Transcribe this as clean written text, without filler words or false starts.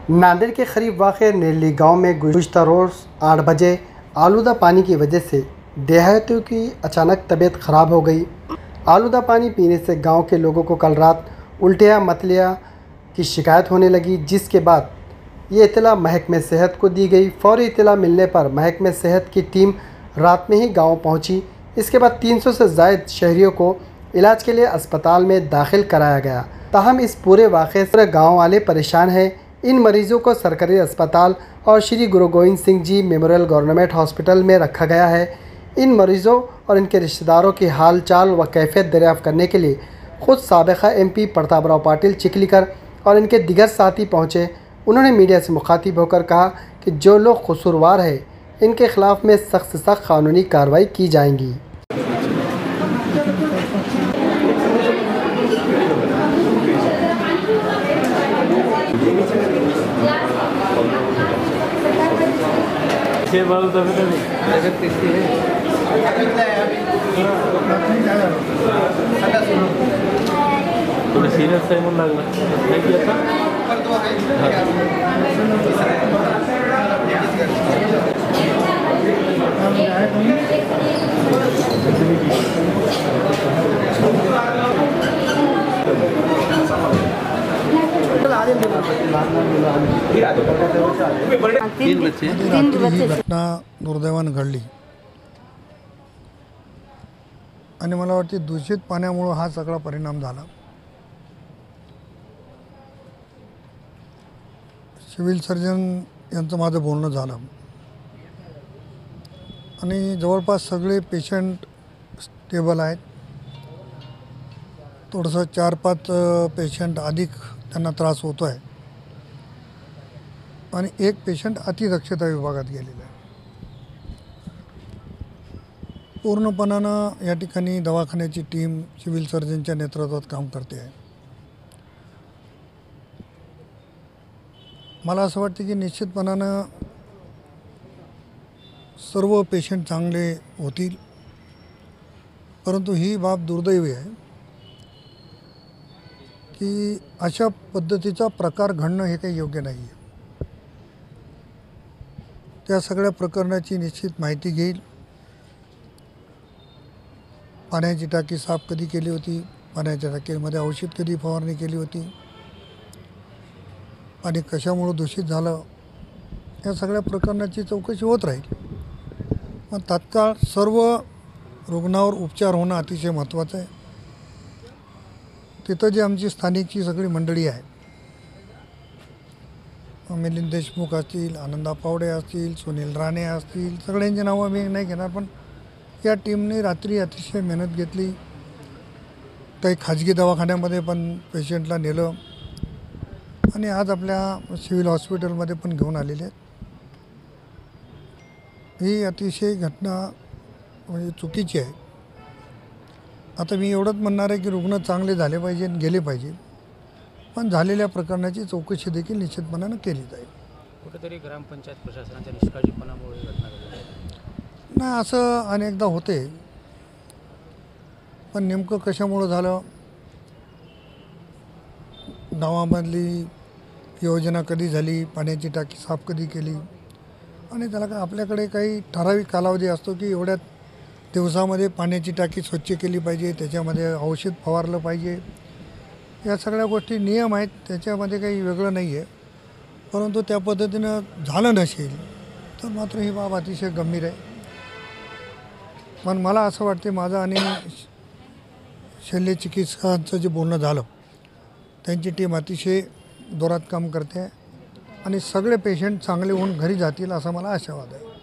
नांदेड़ के करीब वाक़ नेरली गांव में गुज़श्ता रोज़ 8 बजे आलूदा पानी की वजह से देहातियों की अचानक तबीयत ख़राब हो गई। आलूदा पानी पीने से गांव के लोगों को कल रात उल्टियाँ मतलियाँ की शिकायत होने लगी, जिसके बाद ये इत्तला महकमे सेहत को दी गई। फौरी इत्तला मिलने पर महकमे सेहत की टीम रात में ही गाँव पहुँची। इसके बाद 300 से ज़ायद शहरियों को इलाज के लिए अस्पताल में दाखिल कराया गया। ताहम इस पूरे वाक़े से गाँव वाले परेशान हैं। इन मरीज़ों को सरकारी अस्पताल और श्री गुरु Govind Singh ji memorial government hospital में रखा गया है। इन मरीज़ों और इनके रिश्तेदारों की हाल चाल व कैफियत दरियाफ़्त करने के लिए ख़ुद साबिक़ा MP प्रतापराव पाटिल चिखलीकर और इनके दिगर साथी पहुँचे। उन्होंने मीडिया से मुखातिब होकर कहा कि जो लोग कसूरवार हैं इनके ख़िलाफ़ में सख्त से सख्त कानूनी कार्रवाई की जाएंगी। थोड़ा सीरियस है मन लागला नहीं किया था। तीन बच्चे घटना दुर्दैवाने घडली आणि मला वाटते दूषित पाण्यामुळे हा सगळा परिणाम झाला। सिव्हिल सर्जन यांचं माझं बोलणं झालं आणि जवळपास सगळे पेशंट स्टेबल आहेत। थोडंसं 4-5 पेशंट अधिक त्यांना त्रास होतो आहे आणि एक पेशंट अतिदक्षता विभागात गेलेला आहे। पूर्णपणानं या ठिकाणी दवाखान्याची टीम सिव्हिल सर्जनच्या नेतृत्वात काम करते आहे। मला असं वाटतं की निश्चितपणानं सर्व पेशंट चांगले होतील, परंतु ही बाब दुर्दैवी आहे की अशा पद्धतीचा प्रकार घडणं हे काही योग्य नाही आहे। त्या सगळ्या प्रकरणाची निश्चित माहिती घेईल। पाण्याची टाकी साफ कधी केली होती, पाण्याच्या टाकीमध्ये औषध कधी फवारणी केली होती, पाणी कशामुळे दूषित झालं, या सगळ्या प्रकरणाची चौकशी होत राहील। पण तात्काळ सर्व रुग्णावर उपचार होणं अतिशय महत्त्वाचं आहे। तिथं जी आमची स्थानिकची सगळी मंडळी आहे, मिलिंद देशमुख असतील, आनंदा पावडे असतील, सुनील राणे असतील, सगळ्यांची नावं मी नाही घेणार, पण या टीमने रात्री अतिशय मेहनत घेतली। काही खाजगी दवाखान्यामध्ये पण पेशंटला नेलं आणि आज आपल्या सिव्हिल हॉस्पिटलमध्ये पण घेऊन आलेले आहेत। ही अतिशय घटना म्हणजे चुकीची आहे। आता मी एवढंच म्हणणार आहे की रुग्ण चांगले झाले पाहिजे आणि गेले पाहिजे, पण झालेल्या प्रकरणाची चौकशी देखील निश्चितपणाने केली जाईल। कुठेतरी ग्रामपंचायत प्रशासनाच्या निष्काळजीपणामुळे घटना घडली नाही, असं अनेकदा होते, पण नेमकं कशामुळे झालं, गावामधली योजना कधी झाली, पाण्याची टाकी साफ कधी केली, आणि त्याला काय आपल्याकडे काही ठराविक कालावधी असतो की एवढ्यात दिवसामध्ये पाण्याची टाकी स्वच्छ केली पाहिजे, त्याच्यामध्ये औषध फवारलं पाहिजे, या सगळ्या गोष्टी नियम आहेत, त्याच्यामध्ये काही वेगळं नाही आहे। परंतु त्या पद्धतीनं झालं नसेल तर मात्र ही बाब अतिशय गंभीर आहे। पण मला असं वाटते, माझं आणि शल्य चिकित्सकांचं जे बोलणं झालं, त्यांची टीम अतिशय जोरात काम करते आहे आणि सगळे पेशंट चांगले होऊन घरी जातील असा मला आशावाद आहे।